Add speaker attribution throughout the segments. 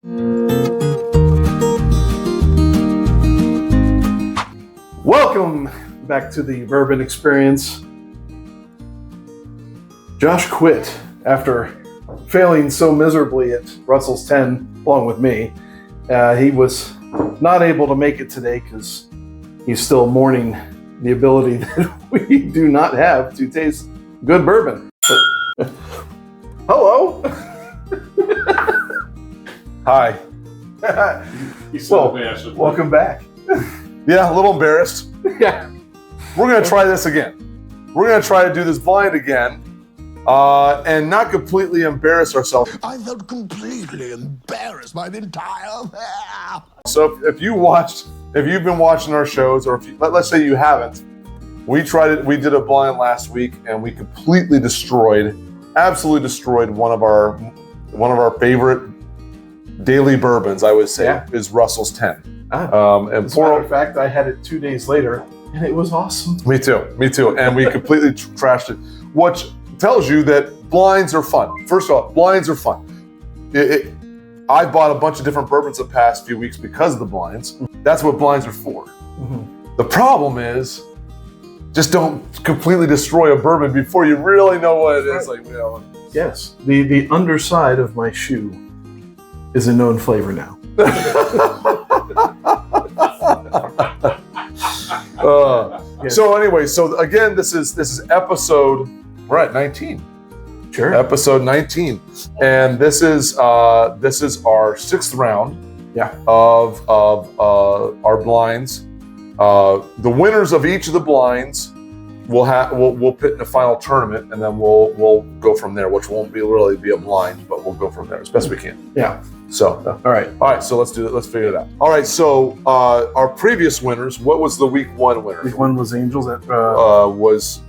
Speaker 1: Welcome back to the Bourbon Experience. Josh quit after failing so miserably at Russell's 10, along with me. He was not able to make it today because he's still mourning the ability that we do not have to taste good bourbon. But, hello.
Speaker 2: Hi.
Speaker 3: He's so embarrassed.
Speaker 1: Welcome back.
Speaker 2: Yeah, a little embarrassed.
Speaker 1: Yeah.
Speaker 2: We're going to try this again. We're going to try to do this blind again and not completely embarrass ourselves.
Speaker 4: I felt completely embarrassed my entire...
Speaker 2: So if you've been watching our shows, or if you, let's say you haven't, we did a blind last week and we completely absolutely destroyed one of our favorite daily bourbons, I would say, is Russell's 10.
Speaker 1: And as a matter of fact, I had it 2 days later, and it was awesome.
Speaker 2: Me too. And we completely trashed it, which tells you that blinds are fun. First off, blinds are fun. I bought a bunch of different bourbons the past few weeks because of the blinds. That's what blinds are for. Mm-hmm. The problem is, just don't completely destroy a bourbon before you really know what it is. Like,
Speaker 1: Yes, the underside of my shoe is a known flavor now. So anyway, so again, this is episode, we're at 19. Sure.
Speaker 2: Episode 19, and this is our sixth round.
Speaker 1: Yeah.
Speaker 2: Of our blinds. The winners of each of the blinds we'll pit in a final tournament, and then we'll go from there, which won't really be a blind, but we'll go from there as best we can.
Speaker 1: Yeah.
Speaker 2: So,
Speaker 1: all right.
Speaker 2: So let's do it. Let's figure it out. All right. So our previous winners. What was the week one winner?
Speaker 1: Week one was Angels.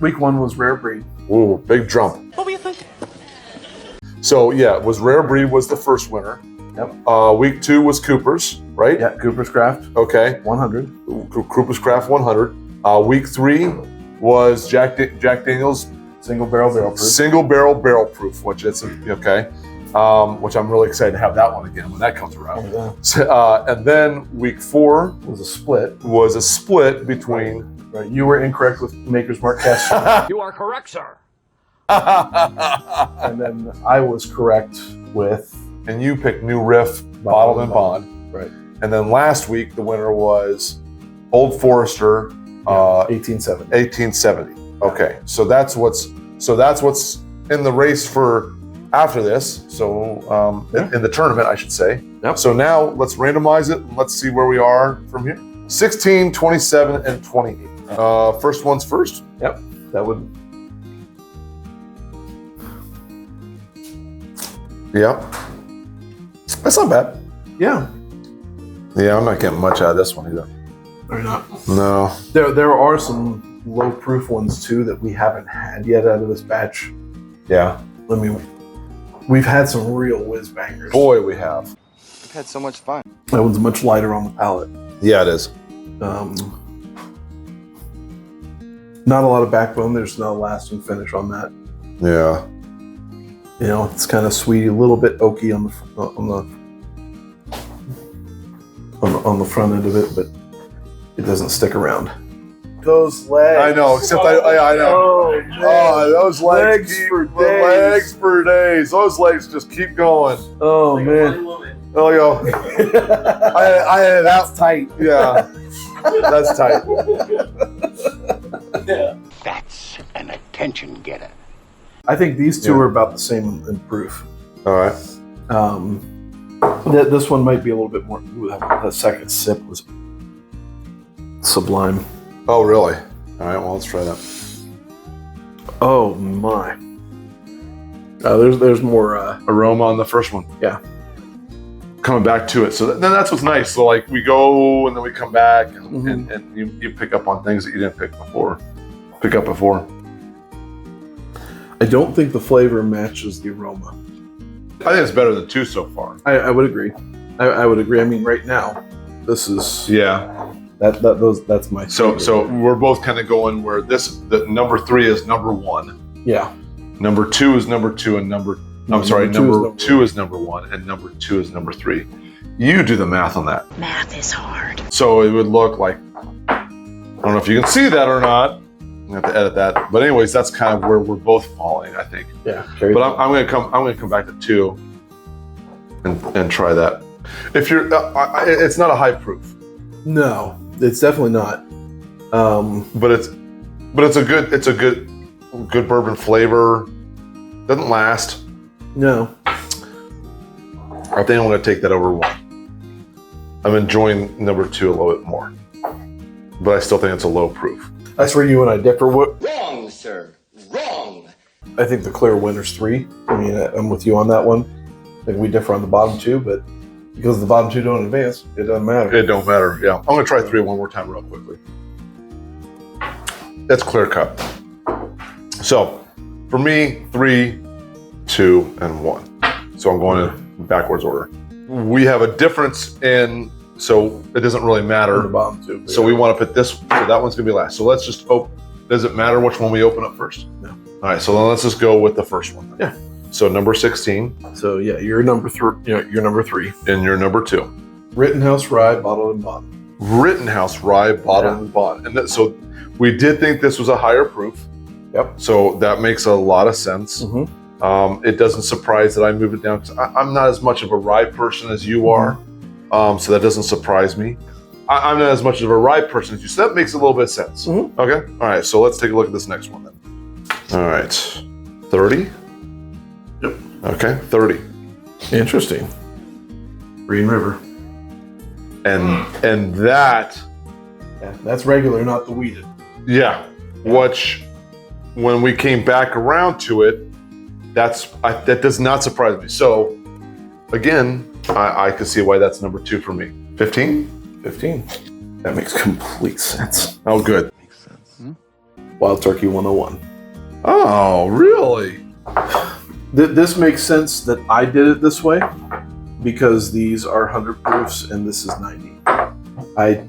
Speaker 1: Week one was Rare Breed.
Speaker 2: Ooh, big jump.
Speaker 5: What were you thinking?
Speaker 2: So yeah, it was Rare Breed was the first winner.
Speaker 1: Yep.
Speaker 2: Week two was Cooper's, right?
Speaker 1: Yeah, Cooper's Craft.
Speaker 2: Okay.
Speaker 1: 100.
Speaker 2: Cooper's Craft 100. Week three was Jack Daniel's
Speaker 1: Single Barrel
Speaker 2: Proof, which is okay. Which I'm really excited to have that one again when that comes around.
Speaker 1: Yeah.
Speaker 2: So, and then week four
Speaker 1: was a split.
Speaker 2: Between.
Speaker 1: Right. You were incorrect with Maker's Mark Cast.
Speaker 5: You are correct, sir.
Speaker 1: And then I was correct with.
Speaker 2: And you picked New Riff, Bottled and Bond.
Speaker 1: Right.
Speaker 2: And then last week the winner was Old Forester,
Speaker 1: 1870.
Speaker 2: 1870. Okay, so that's what's in the race for after this. So in the tournament, I should say.
Speaker 1: Yep.
Speaker 2: So now let's randomize it and let's see where we are from here. 16, 27, and 28. First one's first.
Speaker 1: Yep. That would.
Speaker 2: Yep. That's not bad.
Speaker 1: Yeah.
Speaker 2: Yeah, I'm not getting much out of this one either.
Speaker 1: Or not.
Speaker 2: No.
Speaker 1: There are some low proof ones too that we haven't had yet out of this batch.
Speaker 2: Yeah.
Speaker 1: I mean, we've had some real whiz bangers.
Speaker 2: Boy, we have.
Speaker 6: We've had so much fun.
Speaker 1: That one's much lighter on the palate.
Speaker 2: Yeah, it is.
Speaker 1: Not a lot of backbone. There's no lasting finish on that.
Speaker 2: Yeah.
Speaker 1: You know, it's kind of sweet, a little bit oaky on the front end of it, but it doesn't stick around. Those legs.
Speaker 2: I know, except I know.
Speaker 1: Oh,
Speaker 2: those legs
Speaker 1: for
Speaker 2: the
Speaker 1: days.
Speaker 2: legs for days. Those legs just keep going.
Speaker 1: Oh man.
Speaker 2: Oh, yo. I had
Speaker 1: That's tight.
Speaker 2: Yeah. That's tight.
Speaker 4: That's an attention getter.
Speaker 1: I think these two are about the same in proof.
Speaker 2: All right.
Speaker 1: This one might be a little bit more. Ooh, that second sip was sublime.
Speaker 2: Oh, really? All right. Well, let's try that.
Speaker 1: Oh my. There's more
Speaker 2: Aroma on the first one.
Speaker 1: Yeah.
Speaker 2: Coming back to it. So then that's what's nice. So like we go and then we come back and, and you pick up on things that you didn't pick up before.
Speaker 1: I don't think the flavor matches the aroma.
Speaker 2: I think it's better than two so far.
Speaker 1: I would agree. I would agree. I mean, right now, this is
Speaker 2: Yeah.
Speaker 1: that's my favorite.
Speaker 2: So we're both kind of going where the number 3 is number 1.
Speaker 1: Yeah.
Speaker 2: Number 2 is number 2, and number I'm sorry,
Speaker 1: Number
Speaker 2: number two is number 1, and number 2 is number 3. You do the math on that.
Speaker 5: Math is hard.
Speaker 2: So it would look like, I don't know if you can see that or not. I have to edit that. But anyways, that's kind of where we're both falling, I think.
Speaker 1: Yeah.
Speaker 2: But I'm going to come back to 2 and try that. If you're, it's not a high proof,
Speaker 1: No, it's definitely not.
Speaker 2: but it's a good bourbon flavor. Doesn't last.
Speaker 1: No.
Speaker 2: I think I'm going to take that over 1. I'm enjoying number 2 a little bit more, but I still think it's a low proof.
Speaker 1: That's where you and I differ.
Speaker 6: Wrong, sir. Wrong.
Speaker 1: I think the clear winner's 3. I mean, I'm with you on that one. I think we differ on the bottom 2, but because the bottom 2 don't advance, it doesn't matter.
Speaker 2: It don't matter. Yeah, I'm going to try 3 one more time real quickly. That's clear cut. So for me, 3, 2, and 1. So I'm going in backwards order. We have a difference in, so it doesn't really
Speaker 1: On
Speaker 2: matter.
Speaker 1: the bottom 2.
Speaker 2: So we want to put this, so that one's going to be last. So let's just open. Does it matter which one we open up first?
Speaker 1: No.
Speaker 2: All right, so then let's just go with the first one.
Speaker 1: Yeah.
Speaker 2: So number 16
Speaker 1: So yeah, you're number 3. You're number 3.
Speaker 2: and you're number 2.
Speaker 1: Rittenhouse Rye, bottled and bond.
Speaker 2: Rittenhouse Rye, bottled and bond. And so we did think this was a higher proof.
Speaker 1: Yep.
Speaker 2: So that makes a lot of sense.
Speaker 1: Mm-hmm.
Speaker 2: It doesn't surprise that I move it down because I'm not as much of a rye person as you are. So that doesn't surprise me. I'm not as much of a rye person as you, so that makes a little bit of sense.
Speaker 1: Mhm.
Speaker 2: Okay. All right. So let's take a look at this next one then. All right. 30.
Speaker 1: Yep.
Speaker 2: Okay. 30.
Speaker 1: Interesting. Green River.
Speaker 2: And that,
Speaker 1: Yeah, that's regular, not the weeded.
Speaker 2: yeah, which when we came back around to it, that does not surprise me. So again, I can see why that's number 2 for me. 15?
Speaker 1: 15. That makes complete sense.
Speaker 2: Oh, good.
Speaker 1: Wild Turkey 101.
Speaker 2: Oh, really?
Speaker 1: This makes sense that I did it this way because these are 100 proofs and this is 90. I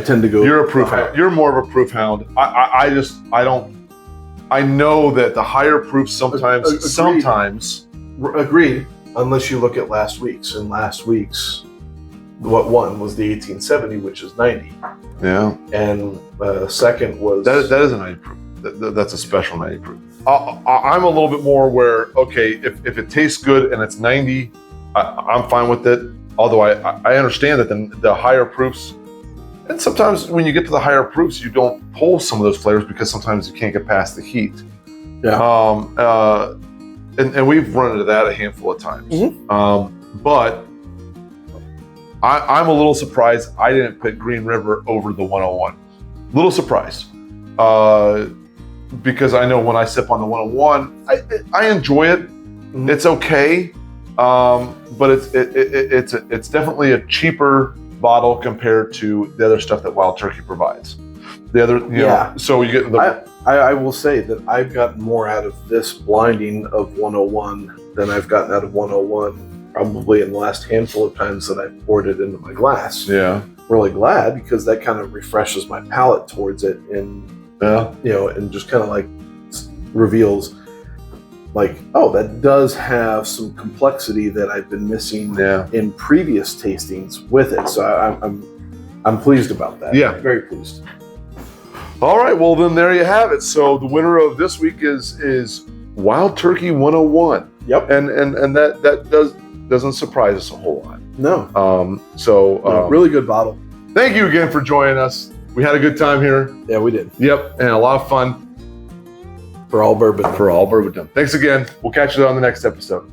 Speaker 1: tend to go.
Speaker 2: You're a proof hound. You're more of a proof hound. I know that the higher proofs sometimes,
Speaker 1: Agreed. Agreed. Unless you look at last week's, and last week's, what won was the 1870, which is 90,
Speaker 2: yeah,
Speaker 1: and second was
Speaker 2: that is a 90 proof. That's a special 90 proof. I'm a little bit more where, okay, if it tastes good and it's 90, I'm fine with it. Although I understand that the higher proofs, and sometimes when you get to the higher proofs, you don't pull some of those flavors because sometimes you can't get past the heat.
Speaker 1: Yeah.
Speaker 2: And we've run into that a handful of times.
Speaker 1: Mm-hmm.
Speaker 2: But I'm a little surprised I didn't put Green River over the 101. Little surprised. Because I know when I sip on the 101, I enjoy it.
Speaker 1: Mm-hmm.
Speaker 2: It's okay. But it's definitely a cheaper bottle compared to the other stuff that Wild Turkey provides. The other, you know, so you get the.
Speaker 1: I will say that I've gotten more out of this blinding of 101 than I've gotten out of 101 probably in the last handful of times that I've poured it into my glass.
Speaker 2: Yeah.
Speaker 1: Really glad because that kind of refreshes my palate towards it and and just kind of like reveals like, oh, that does have some complexity that I've been missing in previous tastings with it. So I'm pleased about that.
Speaker 2: Yeah.
Speaker 1: Very pleased.
Speaker 2: All right, well then there you have it. So the winner of this week is Wild Turkey 101.
Speaker 1: Yep.
Speaker 2: And that doesn't surprise us a whole lot.
Speaker 1: No.
Speaker 2: Really
Speaker 1: really good bottle.
Speaker 2: Thank you again for joining us. We had a good time here.
Speaker 1: Yeah, we did.
Speaker 2: Yep, and a lot of fun.
Speaker 1: For all bourbon.
Speaker 2: For all bourbon. Thanks again. We'll catch you on the next episode.